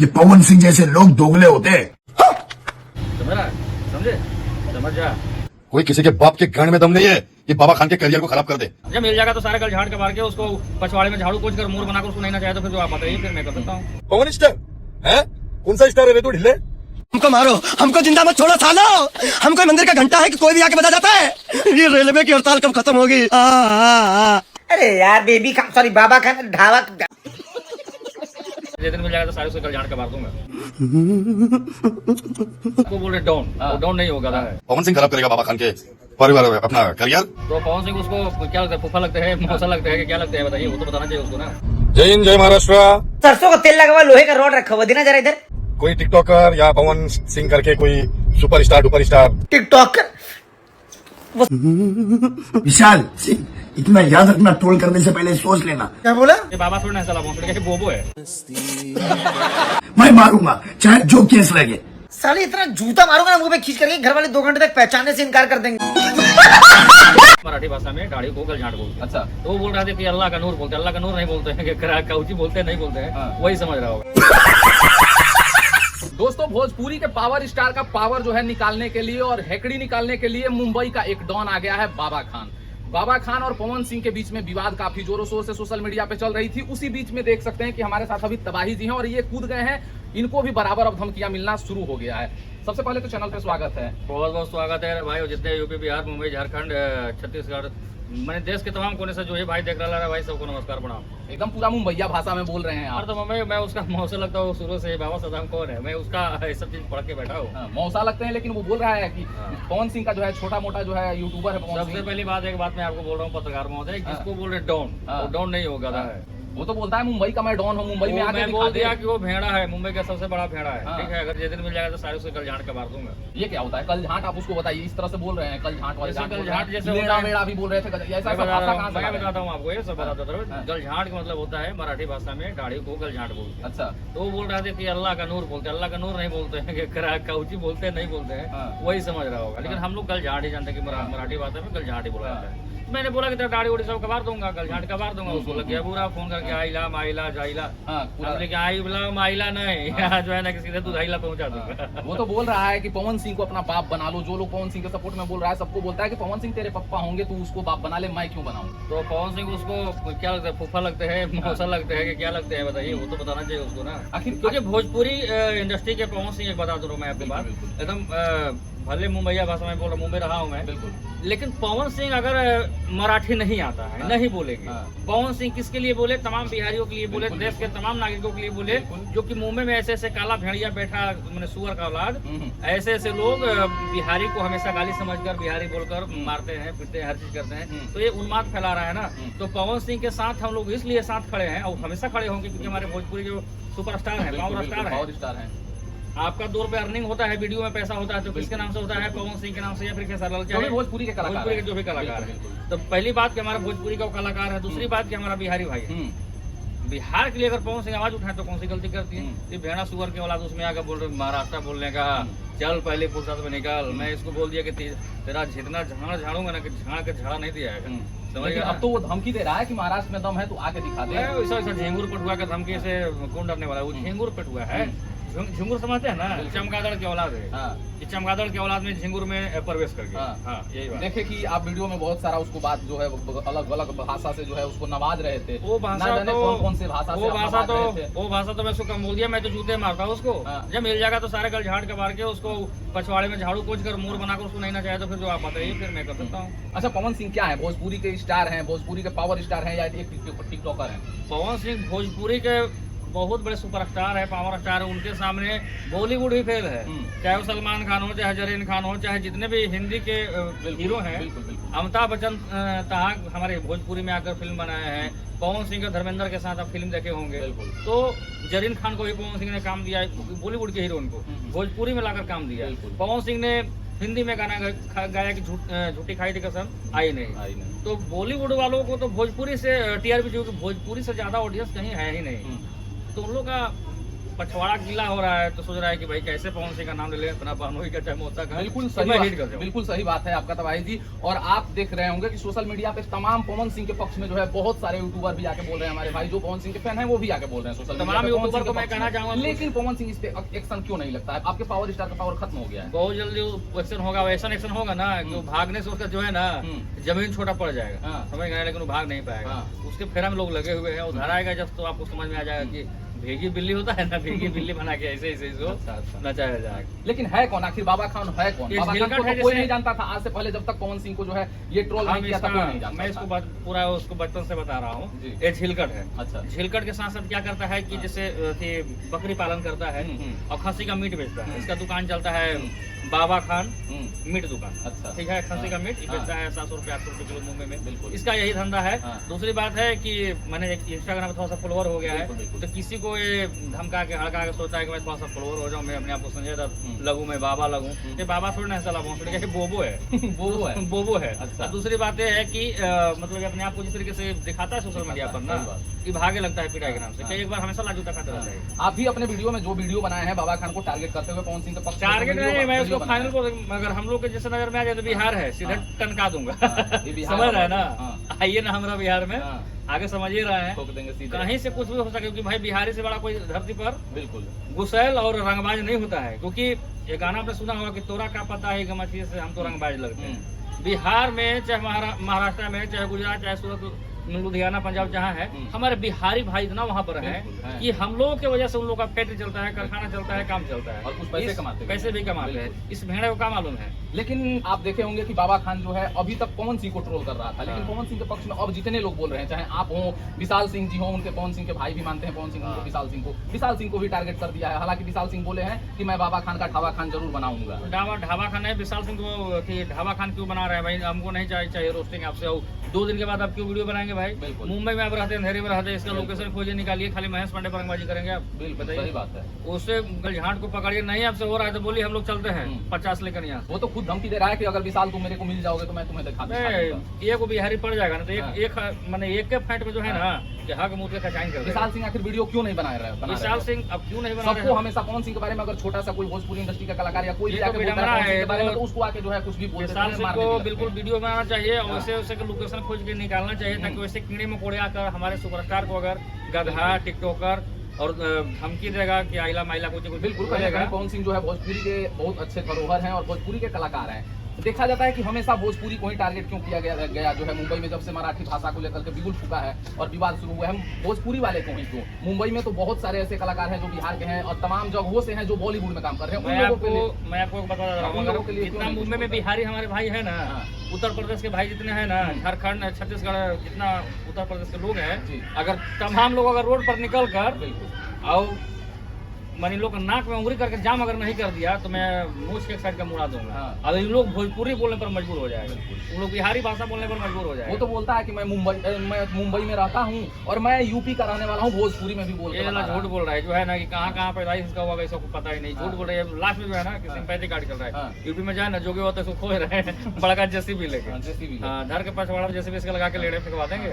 ये पवन सिंह जैसे लोग दोगले होते हैं। समझे? समझ जा। कोई किसी के बाप के गांड में दम नहीं है कि बाबा खान के करियर को खराब कर दे। जब मिल जाएगा तो सारे कल झाड़ के मार के उसको पछवाड़े में झाड़ू पोंछ कर मोर बनाकर उसको नहीं ना चाहे तो फिर जो आप बताइए, फिर मैं कर सकता हूँ। पवन स्टार है? कौन सा स्टार है रे तू ढिल्ले? हमको मारो, हमको जिंदा मत छोड़ो सालो। हम कोई मंदिर का घंटा है कि कोई भी आके बजा जाता है। ये रेलवे की हड़ताल कब खत्म होगी? अरे यार बेबी खान, सॉरी बाबा खान ढाबा। जिस दिन मिल जाएगा तो सारे उसको कल झाड़ के मार दूंगा। वो बोल रहे डाउन, डाउन नहीं होगा है। पवन सिंह खराब करेगा बाबा खान के परिवार अपना करियर। तो पवन सिंह उसको क्या लगता है, फूफा लगता है, मौसा लगता है कि क्या लगता है बताइए, वो तो बताना चाहिए उसको ना। जय हिंद, जय महाराष्ट्र। सरसों का तेल लगा हुआ लोहे का रॉड रखा हुआ, देना जरा इधर। कोई टिकटॉकर या पवन सिंह करके कोई सुपरस्टार डुपरस्टार टिकटॉक विशाल सिंह, इतना याद रखना, ट्रोल करने से पहले सोच लेना। क्या बोला? ये बाबा थोड़ा ना सलाह पहुंच गया, बोबो है। मैं मारूंगा चाहे जो केस लगे। साले इतना जूता मारूंगा ना मुंह पे खींच करके, घर वाले 2 घंटे तक पहचानने से इनकार कर देंगे। मराठी भाषा में दाढ़ी को गल झाड़ बोलते। अच्छा, तो वो बोल रहे थे कि अल्लाह का नूर बोलते, अल्लाह का नूर नहीं बोलते हैं, काउची बोलते हैं, नहीं बोलते हैं, वही समझ रहा होगा। दोस्तों, भोजपुरी के पावर स्टार का पावर जो है निकालने के लिए और हेकड़ी निकालने के लिए मुंबई का एक डॉन आ गया है, बाबा खान। बाबा खान और पवन सिंह के बीच में विवाद काफी जोरों शोर से सोशल मीडिया पे चल रही थी। उसी बीच में देख सकते हैं कि हमारे साथ अभी तबाही जी हैं और ये कूद गए हैं। इनको भी बराबर अब धमकियां मिलना शुरू हो गया है। सबसे पहले तो चैनल पे स्वागत है। बहुत बहुत स्वागत है भाई, जितने यूपी, बिहार, मुंबई, झारखंड, छत्तीसगढ़, मैंने देश के तमाम कोने से जो है भाई देख रहा है भाई, सबको नमस्कार प्रणाम। एकदम पूरा मुंबईया भाषा में बोल रहे हैं और आप। तो मैं उसका मौसा लगता हूँ शुरू से, बाबा सदाम कौन है, मैं उसका सब चीज पढ़ के बैठा हूँ। मौसा लगते हैं, लेकिन वो बोल रहा है कि पवन सिंह का जो है छोटा मोटा जो है यूट्यूबर है पवन सबसे सिंह। पहली बात, एक बात मैं आपको बोल रहा हूँ पत्रकार महोदय, जिसको बोल रहे डाउन, वो डाउन नहीं होगा है। वो तो बोलता है मुंबई का मैं डॉन हूँ, मुंबई में आके मैं दिखा बोल दे। दिया कि वो भेड़ा है, मुंबई का सबसे बड़ा भेड़ा है। हाँ। ठीक है, अगर जिस दिन मिल जाएगा तो सारे उसको कल झाड़ के मार दूंगा। ये क्या होता है कल झांट? आप उसको बताइए, इस तरह से बोल रहे हैं कल झांट वाले जैसे कल बोल रहे झांट हैं। जैसे मेड़ा होता है। मेड़ा भी बोल रहे थे, ऐसा मैं ऐसा बता भाषा रहा कहाँ हूँ, से मैं लाए? बताता हूँ आपको, ये सब हाँ। बताता हूँ। हाँ। गल झाड़ का मतलब होता है मराठी भाषा में दाढ़ी को गल झाड़ बोलते हैं। अच्छा, तो वो बोल रहे थे कि अल्लाह का नूर बोलते हैं, अल्लाह का नूर नहीं बोलते हैं, कि काउची बोलते हैं, नहीं बोलते हैं, हाँ। वही समझ रहा होगा। लेकिन हम लोग गल झाड़ ही जानते हैं कि मराठी भाषा में गल झाड़ ही बोला जाता है। मैंने बोला कि तेरा दाढ़ी उड़ी सब कबार दूंगा, गल झाड़ कबार दूंगा। उसको लग गया बुरा, फोन करके आइला माइला जाइला। हाँ, पूरा। हमने कहा आइला माइला नहीं, यहाँ जो है ना किसी से तू धाइला पहुंचा दूंगा। वो तो बोल रहा है कि पवन सिंह को अपना बाप बना लो। जो लोग पवन सिंह के सपोर्ट में बोल रहा है, सबको बोलता है कि पवन सिंह तेरे पप्पा होंगे, तू उसको बाप बना ले, मैं क्यों बनाऊं? तो पवन सिंह उसको क्या लगता है, फूफा लगते हैं, मौसा लगते हैं कि क्या लगते हैं बताइए, वो तो बताना चाहिए उसको ना। आखिर क्योंकि भोजपुरी इंडस्ट्री के पवन सिंह, एक बता दूं मैं आपकी बात, एकदम भले मुंबईया भाषा में बोल रहा हूँ, मुंबई रहा हूँ मैं बिल्कुल। लेकिन पवन सिंह अगर मराठी नहीं आता है, नहीं बोलेंगे। हाँ। पवन सिंह किसके लिए बोले? तमाम बिहारियों के लिए बोले, बिल्कुल, देश के तमाम नागरिकों के लिए बोले, जो कि मुंबई में ऐसे ऐसे काला भेड़िया बैठा, मैंने सुअर का औलाद, ऐसे ऐसे लोग बिहारी को हमेशा गाली समझकर बिहारी बोलकर मारते हैं, पीटते हैं, हर चीज करते हैं। तो ये उन्माद फैला रहा है ना। तो पवन सिंह के साथ हम लोग इसलिए साथ खड़े हैं और हमेशा खड़े होंगे क्योंकि हमारे भोजपुरी जो सुपरस्टार है, पावर स्टार है। आपका 2 रुपए अर्निंग होता है, वीडियो में पैसा होता है, तो किसके नाम से होता है? पवन सिंह के नाम से या फिर खेसारी लाल, चाहे भोजपुरी के कलाकार, भोजपुरी के जो भी कलाकार है। तो पहली बात कि हमारा भोजपुरी का कलाकार है, दूसरी बात कि हमारा बिहारी भाई है। बिहार के लिए अगर पवन सिंह आवाज उठाए तो कौन सी गलती करती है? ये भेड़ा सुअर के औलाद उसमें आकर बोल रहे महाराष्ट्र बोलने का, चल पहले फुर्सत में निकाल। मैं इसको बोल दिया कि तेरा जितना झाड़ झाड़ूंगा ना, कि झाड़ के झाड़ा नहीं दिया है, समझ गया? अब तो वो धमकी दे रहा है कि महाराष्ट्र में दम है तो आके दिखा दे। वैसा वैसा झिंगुर पटुआ के धमकी से कौन डरने वाला है? वो झिंगुर पटुआ है। झिंगुर समझते हैं ना, चमगादड़ की औलाद है। ये चमगादड़ की औलाद में झिंगुर में प्रवेश कर गया। हाँ, यही बात। देखे कि आप वीडियो में बहुत सारा उसको बात जो है अलग अलग भाषा से जो है उसको नवाज रहे थे। वो भाषा तो कौन से भाषा वो भाषा तो मैं उसको कम बोल दिया, मैं तो जूते मारता हूँ उसको। जब मिल जाएगा तो सारे कल झाड़ के मार के उसको पछवाड़े में झाड़ू पोंछ कर मोर बनाकर उसको नहीं ना चाहे तो फिर जो आप बताइए, फिर मैं कर सकता हूँ। अच्छा, पवन सिंह क्या है? भोजपुरी के स्टार हैं, भोजपुरी के पावर स्टार हैं या एक टिकटॉकर हैं? पवन सिंह भोजपुरी के बहुत बड़े सुपरस्टार है, पावर स्टार है। उनके सामने बॉलीवुड भी फेल है, चाहे वो सलमान खान हो, चाहे जरीन खान हो, चाहे जितने भी हिंदी के हीरो हैं। अमिताभ बच्चन तक हमारे भोजपुरी में आकर फिल्म बनाए हैं। पवन सिंह का धर्मेंद्र के साथ आप फिल्म देखे होंगे। तो जरीन खान को भी पवन सिंह ने काम दिया है, बॉलीवुड के हीरोइन को भोजपुरी में लाकर काम दिया। पवन सिंह ने हिंदी में गाना गाया कि झूठी खाई थी कसम आई नहीं। तो बॉलीवुड वालों को तो भोजपुरी से टीआरपी, जो भोजपुरी से ज्यादा ऑडियंस कहीं है ही नहीं। तो उन लोग का पछवाड़ा गीला हो रहा है तो सोच रहा है कि भाई कैसे पवन सिंह का नाम ले ले, अपना बहनोई का चाहे मौसा का, बिल्कुल तो सही मैं बात, हिट कर जाऊं। बिल्कुल सही बात है आपका तबाही जी। और आप देख रहे होंगे कि सोशल मीडिया पे तमाम पवन सिंह के पक्ष में जो है बहुत सारे यूट्यूबर भी आके बोल रहे हैं, हमारे भाई जो पवन सिंह के फैन है वो भी आके बोल रहे हैं सोशल मीडिया तमाम पे पवन यूट्यूबर सिंह को के मैं पक्ष कहना में। चाहूंगा, लेकिन पवन सिंह इस पे एक्शन क्यों नहीं लगता है? आपके पावर स्टार का पावर खत्म हो गया है। बहुत जल्दी एक्शन होगा, वैसा एक्शन होगा ना कि वो भागने से उसका जो है ना जमीन छोटा पड़ जाएगा, हाँ। समझ गए, लेकिन वो भाग नहीं पाएगा। हाँ। उसके फेरा में लोग लगे हुए हैं, उधर आएगा जब तो आपको समझ में आ जाएगा कि भेगी बिल्ली होता है ना, भेगी बिल्ली बना के ऐसे ऐसे इसको अच्छा, अच्छा। नचाया जाएगा। लेकिन है कौन आखिर बाबा खान? है कौन ये बाबा खान झिलकट को? है तो कोई जैसे- नहीं जानता था आज से पहले, जब तक पवन सिंह को जो है ये ट्रोल नहीं किया था कोई नहीं जानता मैं इसको था। पूरा उसको बचपन से बता रहा हूँ। जी। ये झिलकट है। अच्छा। झिलकट के साथ साथ क्या करता है कि जैसे बकरी पालन करता है और खस्सी का मीट बेचता है। इसका दुकान चलता है बाबा खान मीट दुकान। अच्छा। ठीक है, खस्सी का मीट हाँ। बेचता है 700 रुपये 800 रुपये किलो मुंबई में। बिल्कुल। इसका यही धंधा है। हाँ। दूसरी बात है कि मैंने एक इंस्टाग्राम में थोड़ा सा फॉलोअर हो गया है, बिल्कुल, बिल्कुल। तो किसी को ये धमका के हड़का के सोचता है कि मैं थोड़ा सा फॉलोअर हो जाऊँ, मैं अपने आप को संजय दत्त लगूं, मैं बाबा लगूं। ये बाबा थोड़ी ना ऐसा लगूं, ये बोबो है। वो है। बोबो है। अच्छा। और दूसरी बात ये है कि मतलब ये अपने आप को जिस तरीके से दिखाता है सोशल मीडिया पर ना, सही बात। कि भागे लगता है पिटाई के नाम से। हाँ। कई एक बार हमेशा लाजूता खाते रहता है। आप भी अपने वीडियो में जो वीडियो बनाए हैं बाबा खान को टारगेट करते हुए पवन सिंह के पक्ष में टारगेट जो नहीं, मैं वीडियो उसको बनाए फाइनल हैं। को अगर हम लोग के जैसे नजर में आ जाए तो बिहार है, सीधे हाँ। टनका दूंगा। हाँ, ये बिहार समझ रहे हैं है। ना? हाँ। आइए ना हमारा बिहार में, हाँ। आगे समझ ही रहे हैं। ठोक देंगे सीधे। कहीं से कुछ भी हो सके, क्योंकि भाई बिहारी से बड़ा कोई धरती पर बिल्कुल। गुस्सैल और रंगबाज नहीं होता है। क्योंकि ये गाना आपने सुना होगा कि तोरा का पता है कि मछली से हम तो रंगबाज लगते हैं। बिहार में चाहे महाराष्ट्र में, चाहे गुजरात, चाहे सूरत, लुधियाना, पंजाब जहाँ है, हमारे बिहारी भाई इतना वहाँ पर है बिल्कुल, है। कि हम लोगों की वजह से उन लोगों का फैक्ट्री चलता है, कारखाना चलता है, काम चलता है और कुछ पैसे कमाते भी पैसे हैं। भी कमाते हैं। बिल्कुल। इस भेड़े को क्या मालूम है? लेकिन आप देखे होंगे कि बाबा खान जो है अभी तक पवन सिंह को ट्रोल कर रहा था, लेकिन हाँ। पवन सिंह के पक्ष में अब जितने लोग बोल रहे हैं, चाहे आप हो, विशाल सिंह जी हो, उनके पवन सिंह के भाई भी मानते हैं पवन सिंह को, विशाल सिंह को भी टारगेट कर दिया है। हालांकि विशाल सिंह बोले हैं कि मैं बाबा खान का ढाबा खान जरूर बनाऊंगा। ढाबा खान है, विशाल सिंह को कि ढाबा खान क्यों बना रहे हैं भाई? हमको नहीं चाहिए रोस्टिंग आपसे। और 2 दिन के बाद आप क्यों वीडियो बनाएंगे भाई? बिल्कुल। मुंबई में आप रहते हैं, अंधेरे में रहते हैं, इसका लोकेशन खोजिए, निकालिए, खाली महेश पांडे पर रंगबाजी करेंगे आप? बिल्कुल सही बताइए। बात है। उससे झांट को पकड़िए, नहीं आपसे हो रहा है तो बोलिए हम लोग चलते हैं 50 लेकर यहाँ। वो तो खुद धमकी दे रहा है कि अगर विशाल तुम मेरे को मिल जाओगे तो मैं तुम्हें दिखा दूंगा। एक को बिहारी पड़ जाएगा ना, तो हाँ। एक मैंने एक के फाइट में जो है ना कि हक मुंह के खचाइन कर देगा। विशाल सिंह आखिर वीडियो क्यों नहीं बना रहे हैं? विशाल सिंह अब क्यों नहीं बना रहे सबको हैं? हमेशा पवन सिंह के बारे में अगर छोटा सा कोई भोजपुरी इंडस्ट्री का कलाकार या कोई भी ये तो आके बोलता विडंबना है पवन सिंह है, के बारे में, तो तो उसको आके जो है कुछ भी बोल देते विशाल हैं, सिंह मारने को भी लगते बिल्कुल हैं। वीडियो बनाना चाहिए और हाँ। वैसे वैसे के लोकेशन खोज के निकालना चाहिए, ताकि वैसे कीड़े मकोड़े आकर हमारे सुपरस्टार को अगर गधा, टिकटॉकर और धमकी देगा कि आइला माइला कुछ बिल्कुल कहीं ना कहीं पवन सिंह जो है भोजपुरी के बहुत अच्छे धरोहर हैं और भोजपुरी के कलाकार हैं। देखा जाता है कि हमेशा भोजपुरी को ही टारगेट क्यों किया गया जो है मुंबई में, जब से मराठी भाषा को लेकर के बिगुल फूका है और विवाद शुरू हुआ है, हम भोजपुरी वाले को ही क्यों? मुंबई में तो बहुत सारे ऐसे कलाकार हैं जो बिहार के हैं और तमाम जगहों से हैं जो बॉलीवुड में काम कर रहे हैं। उन लोगों के लिए मैं आपको बता रहा उन लोगों के हूँ, लिए जितना क्यों नहीं मुंबई में कुछ बिहारी हमारे भाई है ना, हाँ। उत्तर प्रदेश के भाई जितने हैं ना, झारखंड, छत्तीसगढ़, जितना उत्तर प्रदेश के लोग जी। हैं, अगर तमाम लोग अगर रोड पर निकल कर बिल्कुल और मान लोग नाक में उंगली करके जाम अगर नहीं कर दिया तो मैं मूछ के एक साइड का मुड़ा दूंगा। हाँ। अब इन लोग भोजपुरी बोलने पर मजबूर हो जाएगा, उन लोग बिहारी भाषा बोलने पर मजबूर हो वो जाएगा। तो बोलता है कि मैं मुंबई में रहता हूँ और मैं यूपी का रहने वाला हूँ, भोजपुरी में भी बोल ये वाला झूठ बोल रहा है जो है ना कि कहाँ पैदाइश इसका हुआ इसको पता ही नहीं, झूठ बोल रहे हैं। लास्ट में जो है ना कि सिंपैथी कार्ड चल रहा हाँ। है, यूपी में जाए ना जोगे होते उसको खोज रहे हैं बड़का जेसीबी लेके, जैसी भी हाँ, धर के पछवाड़ा जेसीबी इसका लगा के लेड़े फेंकवा देंगे।